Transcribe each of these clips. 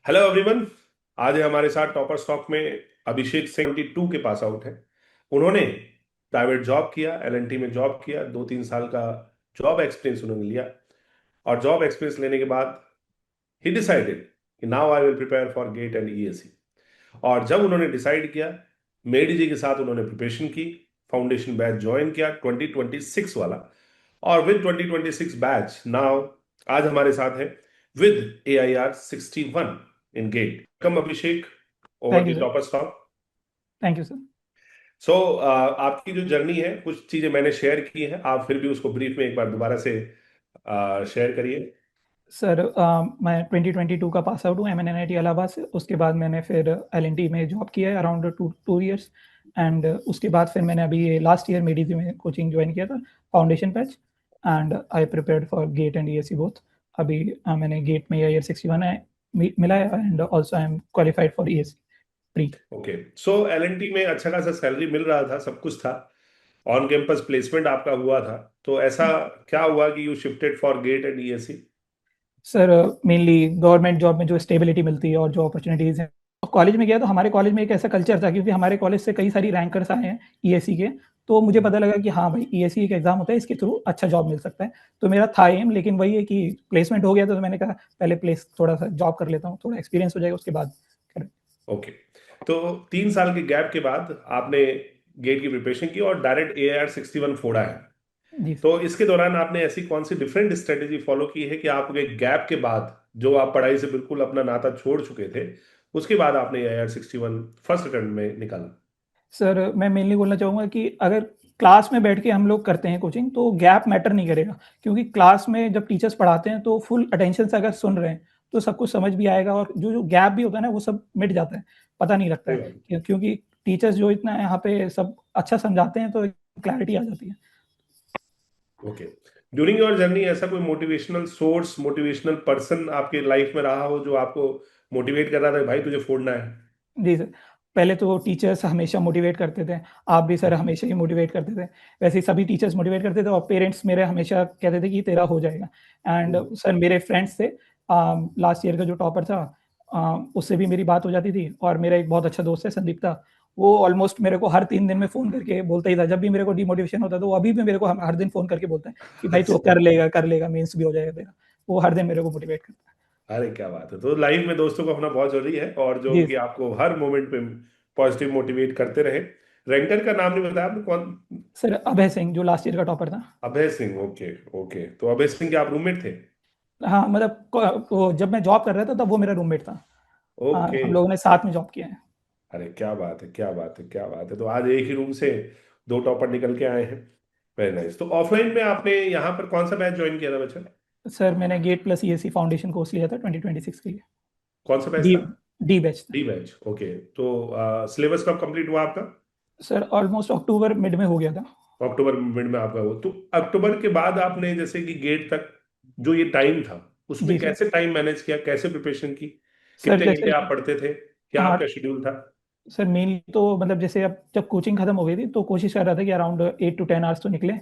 Hello everyone. आज है हमारे साथ टॉपर स्टॉक में अभिषेक सिंह 22 के पास आउट है। उन्होंने प्राइवेट जॉब किया, एलएनटी में जॉब किया, 2-3 साल का जॉब एक्सपीरियंस उन्होंने लिया। और जॉब एक्सपीरियंस लेने के बाद ही डिसाइडेड कि now I will prepare for GATE and ESE. और जब उन्होंने डिसाइड किया, मेडी जी के साथ उन्होंने प्रिपरेशन की, फाउंडेशन बैच ज्वाइन किया 2026 वाला। और विद 2026 बैच नाउ आज हमारे साथ है with AIR 61 in GATE. Come Abhishek, over thank you the sir. Topper stock. Thank you sir. So आपकी जो जर्नी है, कुछ चीजें मैंने शेयर की हैं, आप फिर भी उसको ब्रीफ में एक बार दोबारा से शेयर करिए। सर मैं 2022 का पास आउट हूँ MNNIT इलाहाबाद से। उसके बाद मैंने फिर LNT में जॉब किया है अराउंड 2 इयर्स। एंड उसके बाद फिर मैंने अभी लास्ट ईयर मेडी में कोचिंग ज्वाइन किया था, foundation batch. And I prepared for GATE and ESE both. अभी मैंने गेट में AIR 61 है मिला है, and also I am qualified for ESE pre. Okay, so L&T में अच्छा खासा सैलरी मिल रहा था, सब कुछ था, ऑन कैंपस प्लेसमेंट आपका हुआ था। तो ऐसा क्या हुआ कि you shifted for GATE and ESE? Sir mainly government job में जो स्टेबिलिटी मिलती है और जो अपॉर्चुनिटीज़ हैं। कॉलेज में गया तो हमारे कॉलेज में एक ऐसा कल्चर था, क्योंकि हमारे कॉलेज से कई सारी रैंकर्स आए हैं ESE के। तो मुझे पता लगा कि हाँ भाई, ESE एक एग्ज़ाम होता है, इसके थ्रू अच्छा जॉब मिल सकता है। तो मेरा था एम, लेकिन वही है कि प्लेसमेंट हो गया तो मैंने कहा पहले प्लेस थोड़ा सा जॉब कर लेता हूँ, थोड़ा एक्सपीरियंस हो जाएगा उसके बाद करें। ओके, तो 3 साल के गैप के बाद आपने गेट की प्रिपरेशन की और डायरेक्ट AIR 61 फोड़ा है। जी तो इसके दौरान आपने ऐसी कौन सी डिफरेंट स्ट्रेटेजी फॉलो की है कि आपके गैप के बाद, जो आप पढ़ाई से बिल्कुल अपना नाता छोड़ चुके थे, उसके बाद आपने AIR 61 फर्स्ट अटेम्प्ट में निकाला? सर मैं मेनली बोलना चाहूँगा कि अगर क्लास में बैठ के हम लोग करते हैं कोचिंग तो गैप मैटर नहीं करेगा, क्योंकि क्लास में जब टीचर्स पढ़ाते हैं तो फुल अटेंशन से अगर सुन रहे हैं तो सब कुछ समझ भी आएगा, और जो जो गैप भी होता है ना वो सब मिट जाता है, पता नहीं लगता सही है। बात। क्योंकि टीचर्स जो इतना यहाँ पे सब अच्छा समझाते हैं तो क्लैरिटी आ जाती है। ओके, ड्यूरिंग योर जर्नी ऐसा कोई मोटिवेशनल सोर्स, मोटिवेशनल पर्सन आपके लाइफ में रहा हो जो आपको मोटिवेट कर रहा था, भाई तुझे फोड़ना है? जी सर। पहले तो टीचर्स हमेशा मोटिवेट करते थे, आप भी सर हमेशा ही मोटिवेट करते थे। वैसे ही सभी टीचर्स मोटिवेट करते थे, और पेरेंट्स मेरे हमेशा कहते थे कि तेरा हो जाएगा। And hmm. सर मेरे फ्रेंड्स थे, लास्ट ईयर का जो टॉपर था, उससे भी मेरी बात हो जाती थी। और मेरा एक बहुत अच्छा दोस्त है संदीप था, वो ऑलमोस्ट मेरे को हर 3 दिन में फ़ोन करके बोलता ही था। जब भी मेरे को डिमोटिवेशन होता है तो वो अभी भी मेरे को हर दिन फ़ोन करके बोलता है कि भाई तू अच्छा। कर लेगा, मेंस भी हो जाएगा तेरा। वो हर दिन मेरे को मोटिवेट करता है। अरे क्या बात है! तो लाइफ में दोस्तों को होना बहुत जरूरी है, और जो जी कि आपको हर मोमेंट पे पॉजिटिव मोटिवेट करते रहे। रैंकर का नाम नहीं बताया आपने, कौन? सर अभय सिंह जो लास्ट ईयर का टॉपर था। अभय सिंह, ओके। ओके, तो अभय सिंह के आप रूममेट थे? हाँ, मतलब वो जब मैं जॉब कर रहा था तब वो मेरा रूममेट था। ओके। हम लोगों ने साथ में जॉब किया है। अरे क्या बात है, क्या बात है, क्या बात है! तो आज एक ही रूम से दो टॉपर निकल के आए हैं। Very nice. तो ऑफलाइन में आपने यहाँ पर कौन सा बैच ज्वाइन किया था बच्चा? सर मैंने gate plus ESE foundation course लिया था 2026 के लिए। कौन सा बैच डी था? डी बैच था। D batch, okay. तो सिलेबस कब कंप्लीट हुआ आपका? सर ऑलमोस्ट अक्टूबर मिड में हो गया था। अक्टूबर मिड में आपका हुआ, तो अक्टूबर के बाद आपने जैसे कि गेट तक जो ये टाइम था, उसमें जी सर। कैसे टाइम मैनेज किया, कैसे प्रिपरेशन की? सर कितने घंटे जैसे आप पढ़ते थे, क्या हाँ, आपका शेड्यूल था? सर मेनली तो मतलब जैसे अब जब कोचिंग खत्म हो गई थी तो कोशिश कर रहा था कि अराउंड 8 to 10 आवर्स तो निकले।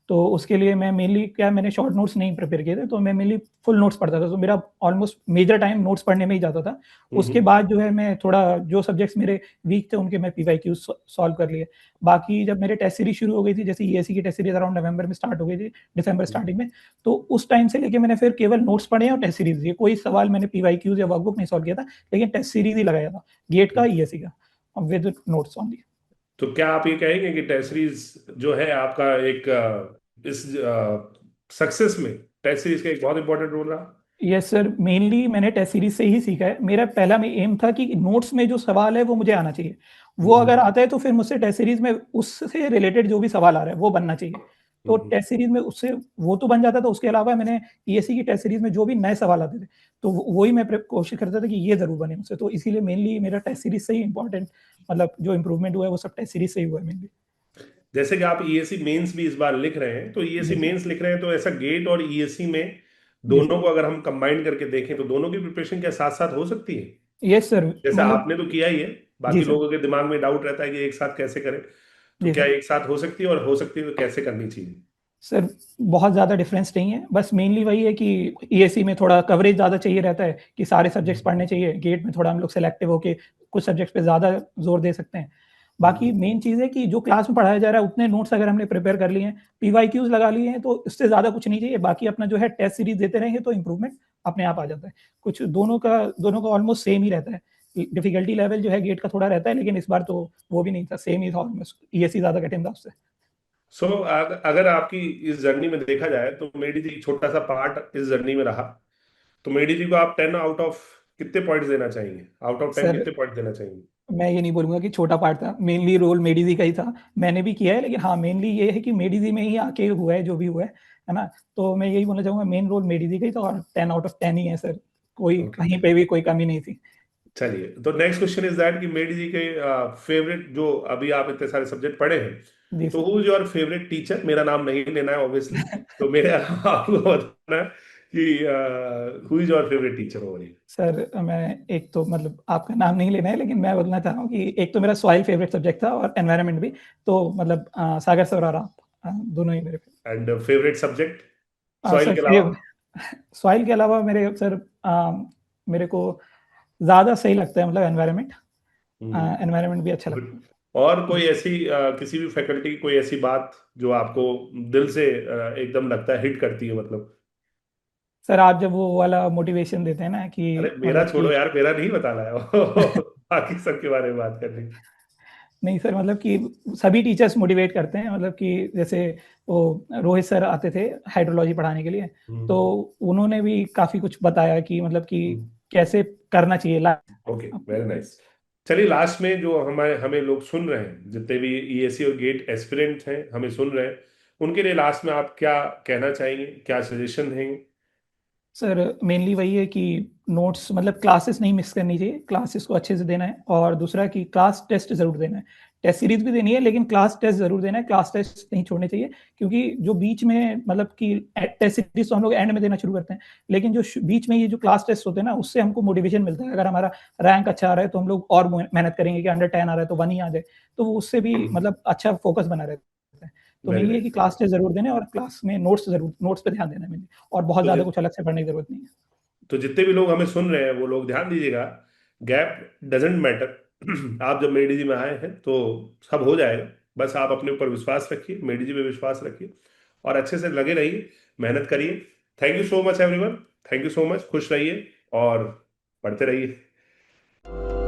तो उसके लिए मैं मेनली क्या, मैंने शॉर्ट नोट्स नहीं प्रिपेयर किए थे, तो मैं मेनली फुल नोट्स पढ़ता था। तो मेरा ऑलमोस्ट मेजर टाइम नोट्स पढ़ने में ही जाता था। उसके हम्म। बाद जो है मैं थोड़ा जो सब्जेक्ट्स मेरे वीक थे उनके मैं PYQ सॉल्व कर लिए। बाकी जब मेरे टेस्ट सीरीज शुरू हो गई थी, जैसे ESE की टेस्ट सीरीज अराउंड नवंबर में स्टार्ट हो गई थी, दिसंबर स्टार्टिंग में। तो उस टाइम से लेके मैंने फिर केवल नोट्स पढ़े हैं और टेस्ट सीरीज दिए। कोई सवाल मैंने PYQs या वर्कबुक नहीं सॉल्व किया था, लेकिन टेस्ट सीरीज ही लगाया था, गेट का ESE का, with notes only। तो क्या आप ये कहेंगे कि टेस्ट सीरीज जो है आपका एक इस सक्सेस में टेस्ट सीरीज का एक बहुत इंपॉर्टेंट रोल रहा? यस सर, मेनली मैंने टेस्ट सीरीज से ही सीखा है। मेरा पहला में एम था कि नोट्स में जो सवाल है वो मुझे आना चाहिए। वो हम्म। अगर आता है तो फिर मुझसे टेस्ट सीरीज में उससे रिलेटेड जो भी सवाल आ रहा है वो बनना चाहिए। तो हम्म। टेस्ट सीरीज में उससे वो तो बन जाता था। उसके अलावा मैंने ESE की टेस्ट सीरीज में जो भी नए सवाल आते थे तो वही मैं कोशिश करता था कि ये जरूर बने मुझसे। तो इसीलिए मेनली मेरा टेस्ट सीरीज से ही इंपॉर्टेंट, मतलब जो इंप्रूवमेंट हुआ है वो सब टेस्ट सीरीज से ही हुआ है मेनली। जैसे कि आप ईएससी मेंस भी इस बार लिख रहे हैं, तो ईएससी जी सर। मेंस लिख रहे हैं, तो ऐसा गेट और ईएससी में जी सर। दोनों को अगर हम कंबाइन करके देखें तो दोनों की प्रिपरेशन क्या साथ साथ हो सकती है? Yes sir. जैसे मतलब आपने तो किया ही है, जी बाकी सर। लोगों के दिमाग में डाउट रहता है कि एक साथ कैसे करें। तो जी क्या सर। एक साथ हो सकती है, और हो सकती है तो कैसे करनी चाहिए? सर बहुत ज़्यादा डिफरेंस नहीं है, बस मेनली वही है कि ईएससी में थोड़ा कवरेज ज़्यादा चाहिए रहता है कि सारे सब्जेक्ट्स पढ़ने चाहिए। गेट में थोड़ा हम लोग सेलेक्टिव होके कुछ सब्जेक्ट्स पे ज़्यादा जोर दे सकते हैं। बाकी हम्म। मेन चीज़ है कि जो क्लास में पढ़ाया जा रहा है उतने नोट्स अगर हमने प्रिपेयर कर लिए हैं, पीवाईक्यूज़ लगा लिए हैं, तो इससे ज़्यादा कुछ नहीं चाहिए। बाकी अपना जो है टेस्ट सीरीज़ देते रहेंगे तो इम्प्रूवमेंट अपने आप आ जाता है। कुछ दोनों का ऑलमोस्ट सेम ही रहता है। डिफिकल्टी लेवल जो है गेट का थोड़ा रहता है, लेकिन इस बार तो वो भी नहीं था, सेम ही था ऑलमोस्ट। ईएससी ज़्यादा कठिन था उससे। सो अगर आपकी इस जर्नी में देखा जाए तो मेडी जी छोटा सा पार्ट इस जर्नी में रहा, तो मेडी जी को आप 10 आउट ऑफ कितने पॉइंट्स देना चाहेंगे? आउट ऑफ 10 सर कितने पॉइंट देना चाहेंगे? मैं ये नहीं बोलूँगा कि छोटा पार्ट था, मेनली रोल मेडिजी का ही था। मैंने भी किया है, लेकिन हाँ, मेनली ये है कि मेडिजी में ही आके हुआ है जो भी हुआ है ना? तो मैं यही बोलना चाहूँगा, मेन रोल मेडिजी का ही था और 10 आउट ऑफ 10 ही है सर। कोई ओके, कहीं पे भी कोई कमी नहीं थी। चलिए, तो नेक्स्ट क्वेश्चन इज दैट कि मेडी जी के फेवरेट, जो अभी आप इतने सारे सब्जेक्ट पढ़े हैं, जी तो sir. Who is your favourite teacher? मेरा नाम नहीं लेना है ऑब्वियसली, तो मेरे आपको बताना है कि who is your favourite teacher over here? Sir मैं एक तो मतलब आपका नाम नहीं लेना है, लेकिन मैं बोलना चाह रहा हूँ कि एक तो मेरा सॉइल फेवरेट सब्जेक्ट था और एनवायरनमेंट भी। तो मतलब सागर सर और आप दोनों ही मेरे and favourite subject soil sir के अलावा? फेव सॉइल के अलावा मेरे सर मेरे को ज़्यादा सही लगता है मतलब एनवायरनमेंट। एनवायरनमेंट भी अच्छा लगता गुड। है। और कोई ऐसी किसी भी फैकल्टी की कोई ऐसी बात जो आपको दिल से एकदम लगता है, हिट करती है मतलब? सर आप जब वो वाला मोटिवेशन देते हैं ना अरे कि मेरा मतलब छोड़ो कि यार, मेरा नहीं बताना है बाकी सबके बारे में बात करनी। नहीं सर, मतलब कि सभी टीचर्स मोटिवेट करते हैं, मतलब कि जैसे वो रोहित सर आते थे हाइड्रोलॉजी पढ़ाने के लिए, तो हम्म। उन्होंने भी काफ़ी कुछ बताया कि मतलब कि हम्म। कैसे करना चाहिए ला ओके, वेरी नाइस। चलिए, लास्ट में जो हमें हमें लोग सुन रहे हैं, जितने भी ईएससी और गेट एस्पिरेंट हैं हमें सुन रहे हैं, उनके लिए लास्ट में आप क्या कहना चाहेंगे, क्या सजेशन देंगे? सर मेनली वही है कि नोट्स मतलब क्लासेस नहीं मिस करनी चाहिए, क्लासेस को अच्छे से देना है, और दूसरा कि क्लास टेस्ट ज़रूर देना है। टेस्ट सीरीज़ भी देनी है, लेकिन क्लास टेस्ट ज़रूर देना है, क्लास टेस्ट नहीं छोड़ने चाहिए, क्योंकि जो बीच में मतलब कि टेस्ट सीरीज़ तो हम लोग एंड में देना शुरू करते हैं, लेकिन जो बीच में ये जो क्लास टेस्ट होते हैं ना, उससे हमको मोटिवेशन मिलता है। अगर हमारा रैंक अच्छा आ रहा है तो हम लोग और मेहनत करेंगे कि अंडर 10 आ रहा है तो 1 ही आ जाए, तो वो उससे भी मतलब अच्छा फोकस बना रहता है। तो वेरी मेनली है कि नाइस। क्लास टेस्ट ज़रूर देना है और क्लास में नोट्स पे ध्यान देना है मेनली, और बहुत तो ज़्यादा कुछ अलग से पढ़ने की ज़रूरत नहीं है। तो जितने भी लोग हमें सुन रहे हैं वो लोग ध्यान दीजिएगा, गैप डजेंट मैटर। आप जब मेडी में आए हैं तो सब हो जाएगा। बस आप अपने ऊपर विश्वास रखिए, मेडी में विश्वास रखिए, और अच्छे से लगे रहिए, मेहनत करिए। Thank you so much everyone. Thank you so much. खुश रहिए और पढ़ते रहिए।